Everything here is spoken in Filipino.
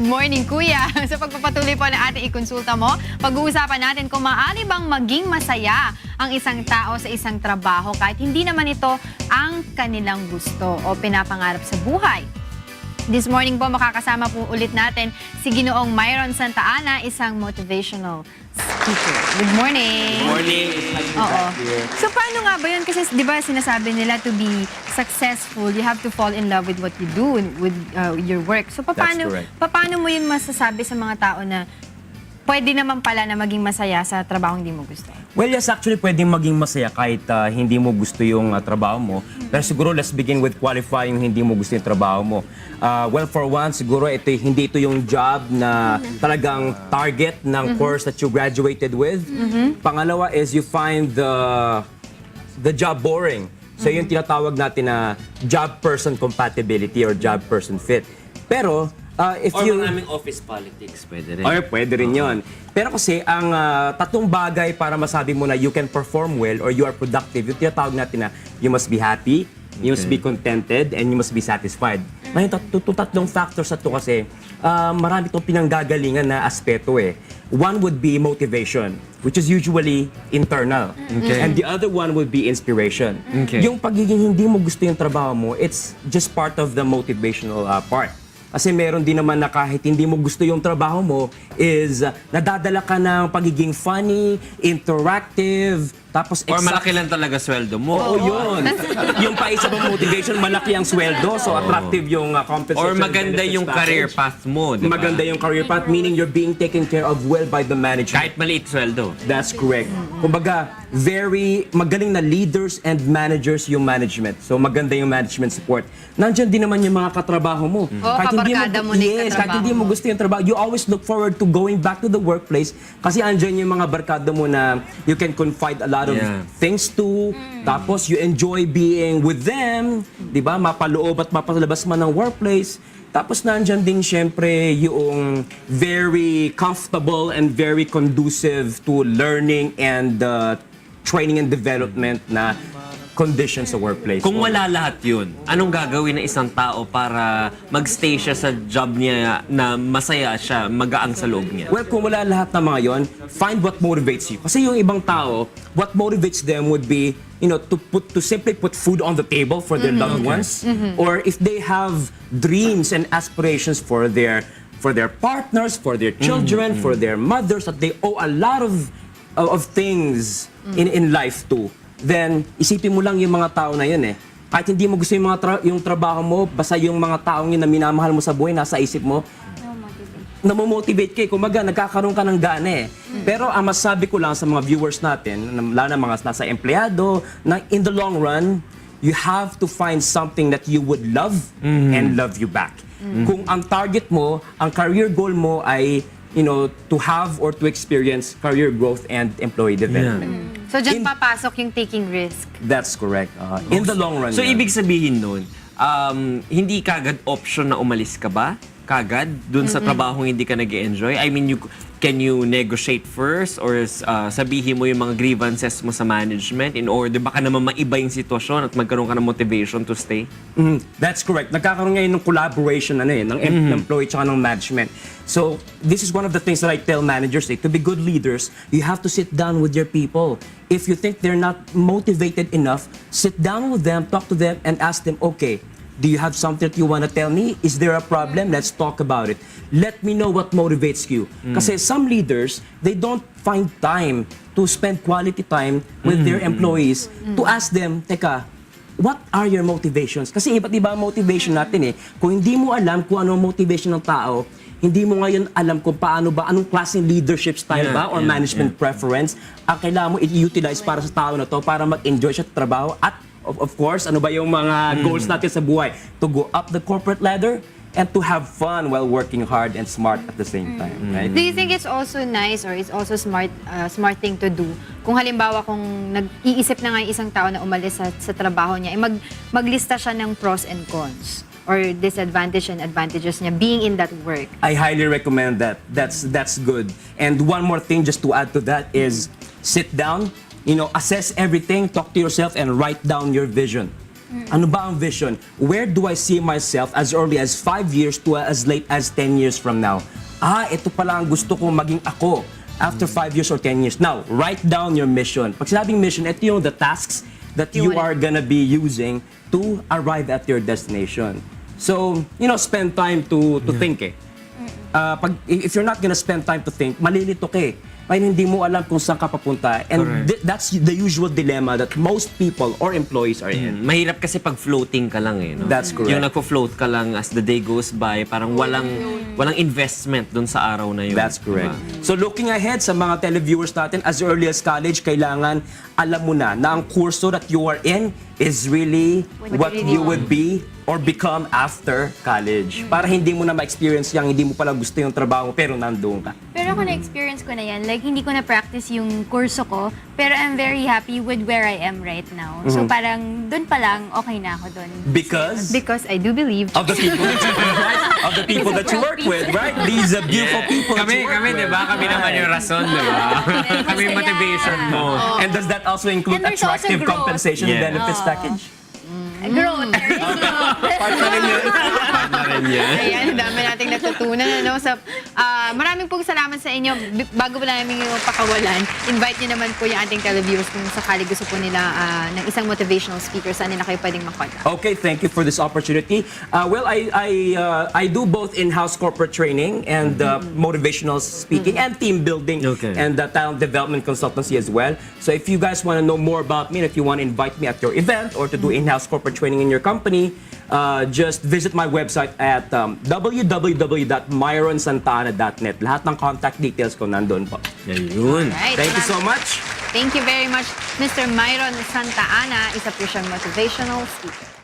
morning, Kuya. Sa pagpapatuloy po na ating ikonsulta mo, pag-uusapan natin kung maaari bang maging masaya ang isang tao sa isang trabaho kahit hindi naman ito ang kanilang gusto o pinapangarap sa buhay. This morning po, makakasama po ulit natin si Ginoong Myron Santa Ana, isang motivational speaker. Good morning! Good morning. Oo. So paano nga ba yun? Kasi di ba sinasabi nila to be successful, you have to fall in love with what you do, with your work. So paano mo yun masasabi sa mga tao na pwede naman pala na maging masaya sa trabaho hindi mo gusto? Well, yes, actually, pwedeng maging masaya kahit hindi mo gusto yung trabaho mo. Pero siguro, let's begin with qualifying yung hindi mo gusto yung trabaho mo. Well, for one, siguro hindi ito yung job na talagang target ng course that you graduated with. Pangalawa is you find the job boring. So, yung tinatawag natin na job-person compatibility or job-person fit. Pero, if or you... maraming office politics, pwede rin. Or pwede rin yun. Pero kasi, ang tatlong bagay para masabi mo na you can perform well or you are productive, yung tinatawag natin na you must be happy, you must be contented, and you must be satisfied. Ngayon, tatlong factors na ito kasi, marami itong pinanggagalingan na aspeto eh. One would be motivation, which is usually internal. Okay. And the other one would be inspiration. Okay. Yung pagiging hindi mo gusto yung trabaho mo, it's just part of the motivational part. Kasi meron din naman na kahit hindi mo gusto yung trabaho mo is nadadala ka ng pagiging funny, interactive, tapos Or malaki lang talaga sweldo mo. Oo, yun. Yung pa isa pang motivation, malaki ang sweldo, so attractive yung compensation. Or maganda benefits yung package. career path mo, di ba? Maganda yung career path, meaning you're being taken care of well by the management. Kahit maliit sweldo. That's correct. Kumbaga, very magaling na leaders and managers yung management. So maganda yung management support. Nandiyan din naman yung mga katrabaho mo. Kabarkada mo na yung yes, kahit katrabaho hindi mo gusto yung trabaho, you always look forward to going back to the workplace kasi andyan yung mga barkada mo na you can confide a lot of things to. Tapos you enjoy being with them, 'di ba? Mapaloob at mapalabas man ng workplace. Tapos nandiyan din syempre yung very comfortable and very conducive to learning and training and development na conditions sa workplace. Kung wala lahat yun, anong gagawin ng isang tao para magstay siya sa job niya na masaya siya, magaang sa loob niya? Well, kung wala lahat ng mga yon, find what motivates you. Kasi yung ibang tao, what motivates them would be, you know, to simply put food on the table for their loved ones, or if they have dreams and aspirations for their partners, for their children, for their mothers, that they owe a lot of things in life too. Then isipin mo lang yung mga tao na yun eh. Kahit hindi mo gusto yung yung trabaho mo, basta yung mga taong yun na minamahal mo sa buhay, nasa isip mo, namomotivate kayo. Kumaga, nagkakaroon ka ng gana eh. Pero ang masabi ko lang sa mga viewers natin, lalo na mga nasa empleyado, na in the long run, you have to find something that you would love and love you back. Kung ang target mo, ang career goal mo ay, you know, to have or to experience career growth and employee development. So dyan papasok yung taking risk. That's correct. In the long run. So ibig sabihin nun, hindi kagad option na umalis ka ba? Kagad? Dun sa trabaho hindi ka nag-enjoy? I mean, can you negotiate first or sabihin mo yung mga grievances mo sa management in order baka naman maiba yung sitwasyon at magkaroon ka ng motivation to stay? That's correct. Nagkakaroon ngayon ng collaboration ng employee tsaka ng management. So, this is one of the things that I tell managers, to be good leaders, you have to sit down with your people. If you think they're not motivated enough, sit down with them, talk to them, and ask them, okay, do you have something that you want to tell me? Is there a problem? Let's talk about it. Let me know what motivates you. Kasi some leaders, they don't find time to spend quality time with their employees to ask them, teka, what are your motivations? Kasi iba't iba ang motivation natin eh. Kung hindi mo alam kung ano ang motivation ng tao, hindi mo ngayon alam kung paano ba, anong klaseng leadership style ba or management preference ang kailangan mo i-utilize para sa tao na to para mag-enjoy siya sa trabaho at of course, ano ba yung mga goals natin sa buhay? To go up the corporate ladder and to have fun while working hard and smart at the same time, right? Do you think it's also nice or it's also smart thing to do? Kung halimbawa kung nag-iisip na nga yung isang tao na umalis sa trabaho niya, maglista siya ng pros and cons or disadvantage and advantages niya being in that work. I highly recommend that. That's good. And one more thing just to add to that is sit down, you know, assess everything, talk to yourself, and write down your vision. Ano ba ang vision? Where do I see myself as early as 5 years to as late as 10 years from now? Ito pala ang gusto kong maging ako after 5 years or 10 years. Now, write down your mission. Pag sinabing mission, ito yung the tasks that you are gonna be using to arrive at your destination. So, spend time to think if you're not gonna spend time to think, malilito ka eh. Ay, hindi mo alam kung saan ka papunta. And that's the usual dilemma that most people or employees are in. Mahirap kasi pag floating ka lang eh. No? That's correct. Yung nagpo-float ka lang as the day goes by, parang walang investment dun sa araw na yun. That's correct. Diba? So looking ahead sa mga televiewers natin, as early as college, kailangan alam mo na ang kurso that you are in is really what you would be or become after college. Para hindi mo na ma-experience yung hindi mo pala gusto yung trabaho pero nandoon ka. Pero ako na-experience ko na yan. Like, hindi ko na-practice yung kurso ko, pero I'm very happy with where I am right now. So parang dun pa lang, okay na ako dun. Because I do believe. of the people that you work, right? Of the people that you work with, right? These are beautiful people that you work Kami, with. diba? Kami naman yung rason, diba? Kami yung motivation mo. And does that also include And there's also attractive growth. compensation and Yeah. benefits package? Growth. Part na rin yun. Na rin yan. Ayan, ang dami nating natutunan. Maraming pong salamat sa inyo. Bago pa namin yung pakawalan, invite nyo naman po yung ating televiewers kung sakali gusto po nila ng isang motivational speaker. Saan nila kayo pwedeng makontak? Okay, thank you for this opportunity. I do both in-house corporate training and motivational speaking and team building Okay. and talent development consultancy as well. So if you guys want to know more about me and if you want to invite me at your event or to do in-house corporate training in your company, just visit my website at www.myronsantana.net. Lahat ng contact details ko nandun po. Ayun. Right. Thank you so much. Thank you very much, Mr. Myron Santa Ana. Isa po siyang motivational speaker.